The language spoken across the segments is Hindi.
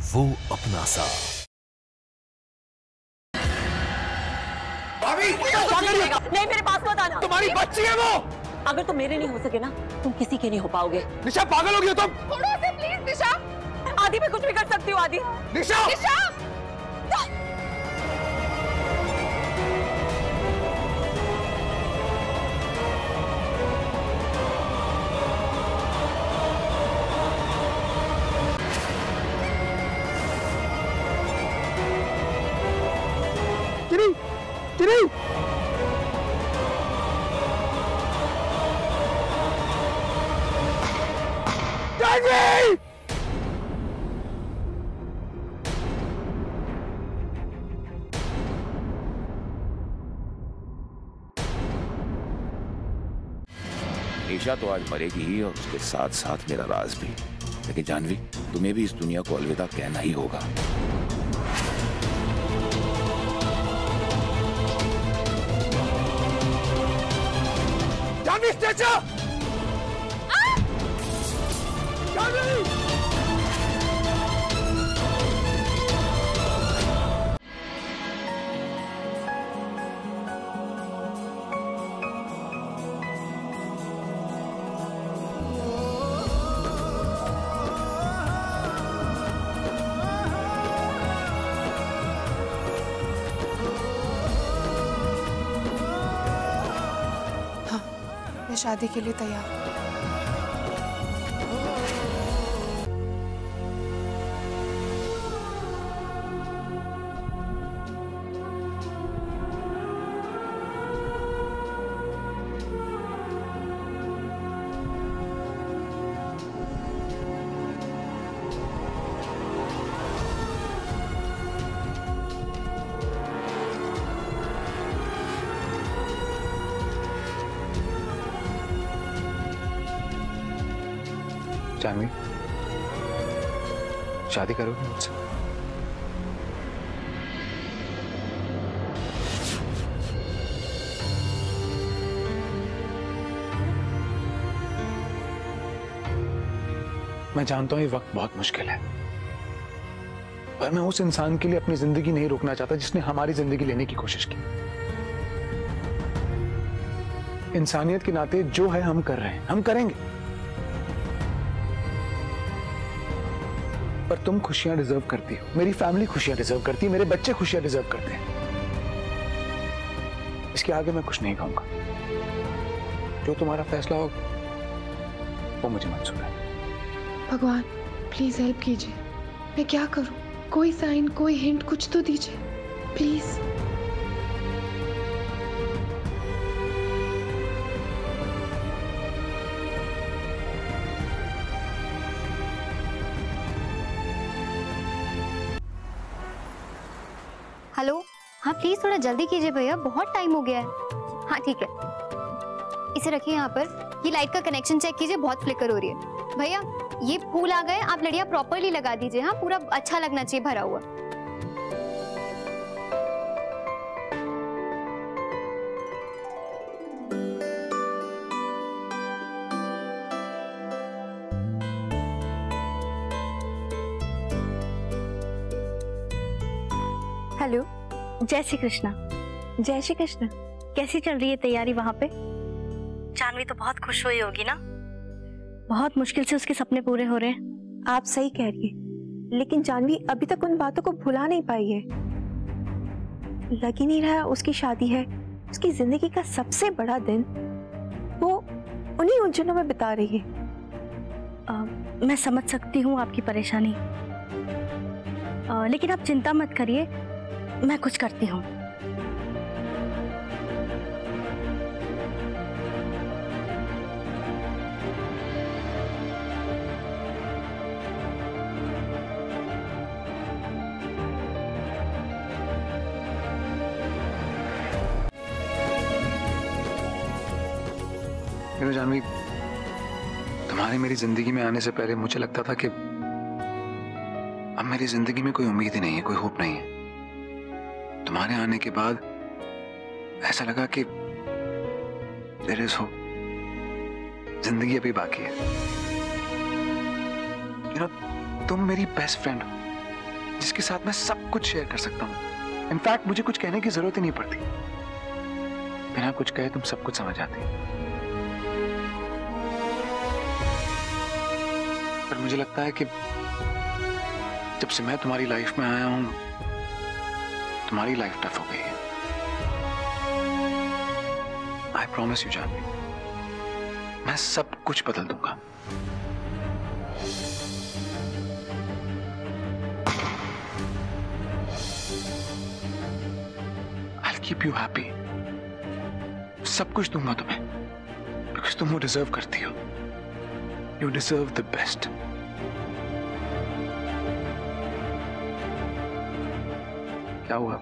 वो अपना सा। नहीं, मेरे पास मत आना। तुम्हारी बच्ची है वो। अगर तुम मेरे नहीं हो सके ना, तुम किसी के नहीं हो पाओगे। निशा पागल हो गई हो तुम? छोड़ो उसे प्लीज निशा। आदि मैं कुछ भी कर सकती हूँ आदि। निशा, निशा। निशा तो आज मरेगी ही, और उसके साथ साथ मेरा राज भी। लेकिन जानवी, तुम्हें भी इस दुनिया को अलविदा कहना ही होगा। जानवी, स्ट्रेचर! जानवी! मैं शादी के लिए तैयार हूँ। जानवी, शादी करोगे मुझसे? मैं जानता हूं ये वक्त बहुत मुश्किल है, पर मैं उस इंसान के लिए अपनी जिंदगी नहीं रोकना चाहता जिसने हमारी जिंदगी लेने की कोशिश की। इंसानियत के नाते जो है हम कर रहे हैं, हम करेंगे। पर तुम खुशियां डिजर्व करती हो, मेरी फैमिली खुशियां डिजर्व करती है, मेरे बच्चे खुशियां डिजर्व करते हैं। इसके आगे मैं कुछ नहीं कहूंगा। जो तुम्हारा फैसला हो वो मुझे मंजूर है। भगवान प्लीज हेल्प कीजिए। मैं क्या करूं? कोई साइन, कोई हिंट, कुछ तो दीजिए प्लीज। हेलो, हाँ प्लीज थोड़ा जल्दी कीजिए भैया, बहुत टाइम हो गया है। हाँ ठीक है, इसे रखिए यहाँ पर। ये लाइट का कनेक्शन चेक कीजिए, बहुत फ्लिकर हो रही है। भैया ये फूल आ गए, आप लड़ियाँ प्रॉपरली लगा दीजिए। हाँ पूरा अच्छा लगना चाहिए भरा हुआ। हेलो, जय श्री कृष्णा। जय श्री कृष्णा। कैसी चल रही है तैयारी वहां पे? जानवी तो बहुत खुश हुई होगी ना? बहुत मुश्किल से उसके सपने पूरे हो रहे हैं। आप सही कह रही है, लेकिन जानवी अभी तक उन बातों को भुला नहीं पाई है। लग ही नहीं रहा उसकी शादी है, उसकी जिंदगी का सबसे बड़ा दिन वो उन्हीं उलझनों में बिता रही है। मैं समझ सकती हूँ आपकी परेशानी, लेकिन आप चिंता मत करिए, मैं कुछ करती हूँ। जानवी, तुम्हारे मेरी जिंदगी में आने से पहले मुझे लगता था कि अब मेरी जिंदगी में कोई उम्मीद ही नहीं है, कोई होप नहीं है। तुम्हारे आने के बाद ऐसा लगा कि देयर इज होप, जिंदगी अभी बाकी है। तुम मेरी बेस्ट फ्रेंड हो, जिसके साथ मैं सब कुछ शेयर कर सकता हूँ। इनफैक्ट मुझे कुछ कहने की जरूरत ही नहीं पड़ती, बिना कुछ कहे तुम सब कुछ समझ आती। पर मुझे लगता है कि जब से मैं तुम्हारी लाइफ में आया हूं, तुम्हारी लाइफ टफ हो गई है। आई प्रॉमिस यू जानवी, मैं सब कुछ बदल दूंगा। I'll keep you happy, सब कुछ दूंगा तुम्हें, बिकॉज तुम वो डिजर्व करती हो। You deserve the best. क्या हुआ,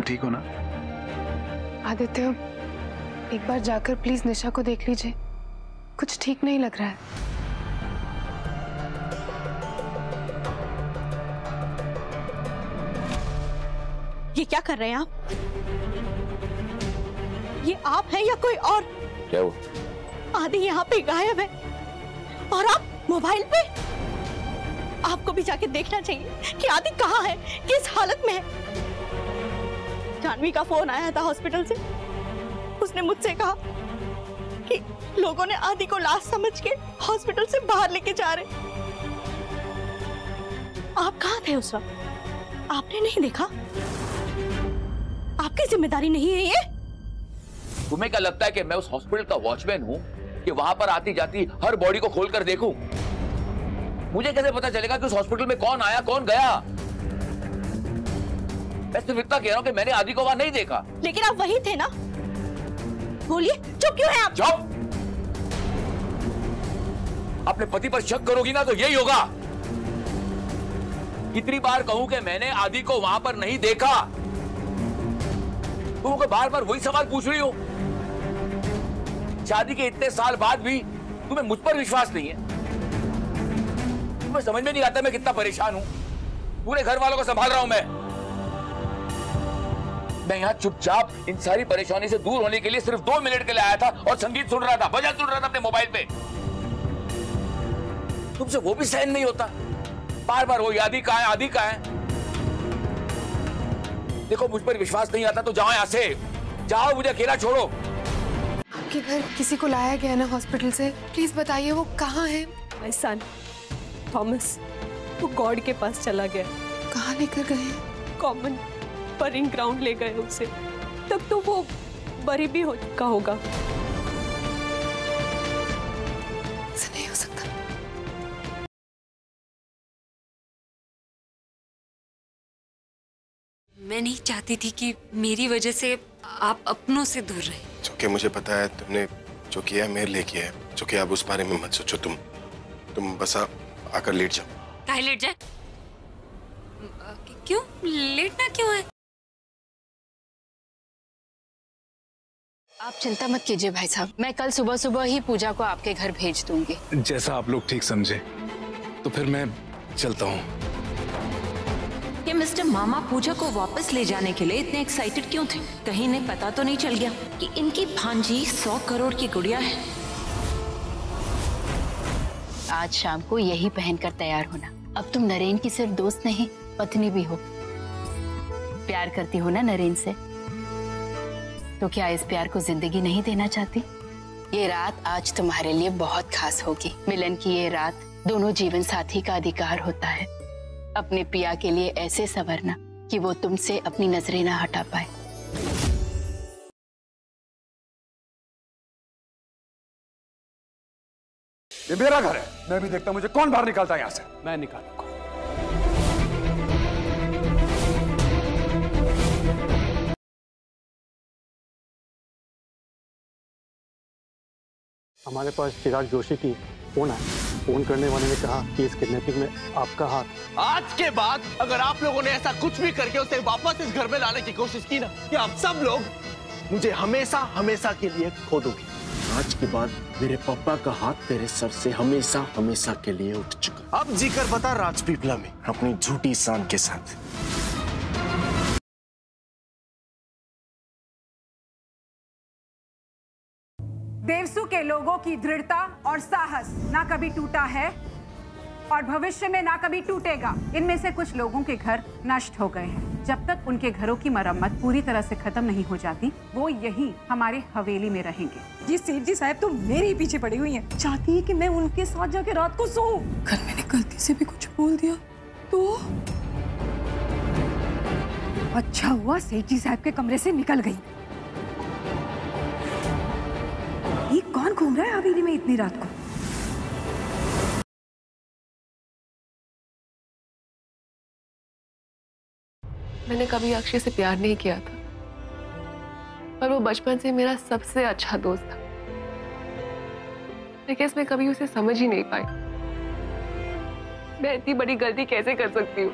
ठीक हो ना? आदित्य, एक बार जाकर प्लीज निशा को देख लीजिए, कुछ ठीक नहीं लग रहा है। ये क्या कर रहे हैं आप? ये आप हैं या कोई और? क्या हुआ? आदि यहाँ पे गायब है और आप मोबाइल पे। आपको भी जाके देखना चाहिए कि आदि कहाँ है, किस हालत में है। जानवी का फोन आया था हॉस्पिटल से, उसने मुझसे कहा कि लोगों ने आदि को लाश समझ के हॉस्पिटल से बाहर लेके जा रहे। आप कहाँ थे उस वक्त? आपने नहीं देखा? आपकी जिम्मेदारी नहीं है ये? तुम्हें क्या लगता है कि मैं उस हॉस्पिटल का वॉचमैन हूँ कि वहां पर आती जाती हर बॉडी को खोलकर देखूं? मुझे कैसे पता चलेगा कि उस हॉस्पिटल में कौन आया कौन गया? मैं सिर्फ इतना कह रहा हूं कि मैंने आदि को वहां नहीं देखा। लेकिन आप वही थे ना? बोलिए, चुप क्यों हैं आप? चुप! अपने पति पर शक करोगी ना तो यही होगा। कितनी बार कहूं कि मैंने आदि को वहां पर नहीं देखा? तुम को बार बार वही सवाल पूछ रही हो। शादी के इतने साल बाद भी तुम्हें मुझ पर विश्वास नहीं है। तुम्हें समझ में नहीं आता मैं कितना परेशान हूं। पूरे घर वालों को संभाल रहा हूं मैं यहाँ चुपचाप इन सारी परेशानी से दूर होने के लिए सिर्फ 2 मिनट के लिए आया था और संगीत सुन रहा था, भजन सुन रहा था अपने मोबाइल पे। तुमसे वो भी सहन नहीं होता, बार बार वो आदि कहाँ है, आदि कहाँ है। देखो मुझ पर विश्वास नहीं आता तो जाओ यहाँ से, जाओ, मुझे अकेला छोड़ो। आपके घर किसी को लाया गया ना हॉस्पिटल से? प्लीज बताइए वो कहाँ है? माय सन थॉमस, वो गॉड के पास चला गया। कहाँ लेकर गए? कॉमन बरिंग ग्राउंड ले गए उसे। तब तो वो बरी भी हो चुका होगा। ऐसा नहीं हो सकता। मैं नहीं चाहती थी कि मेरी वजह से आप अपनों से दूर रहे। क्योंकि मुझे पता है तुमने जो किया है मेरे लिए किया है, जो कि अब उस बारे में मत सोचो। तुम बस आकर लेट जाओ। काहे लेट जाए? क्यों लेटना क्यों है? आप चिंता मत कीजिए भाई साहब, मैं कल सुबह सुबह ही पूजा को आपके घर भेज दूंगी। जैसा आप लोग ठीक समझे। तो फिर मैं चलता हूँ। ये मिस्टर मामा पूजा को वापस ले जाने के लिए इतने एक्साइटेड क्यों थे? कहीं इन्हें पता तो नहीं चल गया कि इनकी भांजी 100 करोड़ की गुड़िया है? आज शाम को यही पहनकर तैयार होना। अब तुम नरेन की सिर्फ दोस्त नहीं, पत्नी भी हो। प्यार करती हो ना नरेन से, तो क्या इस प्यार को जिंदगी नहीं देना चाहती? ये रात आज तुम्हारे लिए बहुत खास होगी। मिलन की ये रात दोनों जीवन साथी का अधिकार होता है, अपने पिया के लिए ऐसे संवरना कि वो तुमसे अपनी नजरें ना हटा पाए। ये मेरा घर है, मैं भी देखता हूं मुझे कौन बाहर निकालता है यहाँ से। मैं निकालूंगा। हमारे पास चिराग जोशी की फोन आया। फोन करने वाले ने कहा कि इस किडनैपिंग में आपका हाथ। आज के बाद अगर आप लोगों ने ऐसा कुछ भी करके उसे वापस इस घर में लाने की कोशिश की ना, कि आप सब लोग मुझे हमेशा हमेशा के लिए खो दोगे। आज के बाद मेरे पापा का हाथ तेरे सर से हमेशा हमेशा के लिए उठ चुका। अब जीकर बता राजपीपला में अपनी झूठी शान के साथ। देवसू के लोगों की दृढ़ता और साहस ना कभी टूटा है और भविष्य में ना कभी टूटेगा। इनमें से कुछ लोगों के घर नष्ट हो गए हैं। जब तक उनके घरों की मरम्मत पूरी तरह से खत्म नहीं हो जाती, वो यही हमारे हवेली में रहेंगे। ये सेठ जी साहब तो मेरे ही पीछे पड़ी हुई हैं। चाहती है कि मैं उनके साथ जाके रात को सोऊं। कल मैंने गलती से भी कुछ बोल दिया तो अच्छा हुआ सेठ जी साहब के कमरे से निकल गई। ये कौन घूम रहा है हवेली में इतनी रात को? मैंने कभी अक्षय से प्यार नहीं किया था, पर वो बचपन से मेरा सबसे अच्छा दोस्त था। लेकिन मैं कभी उसे समझ ही नहीं पाई। मैं इतनी बड़ी गलती कैसे कर सकती हूँ?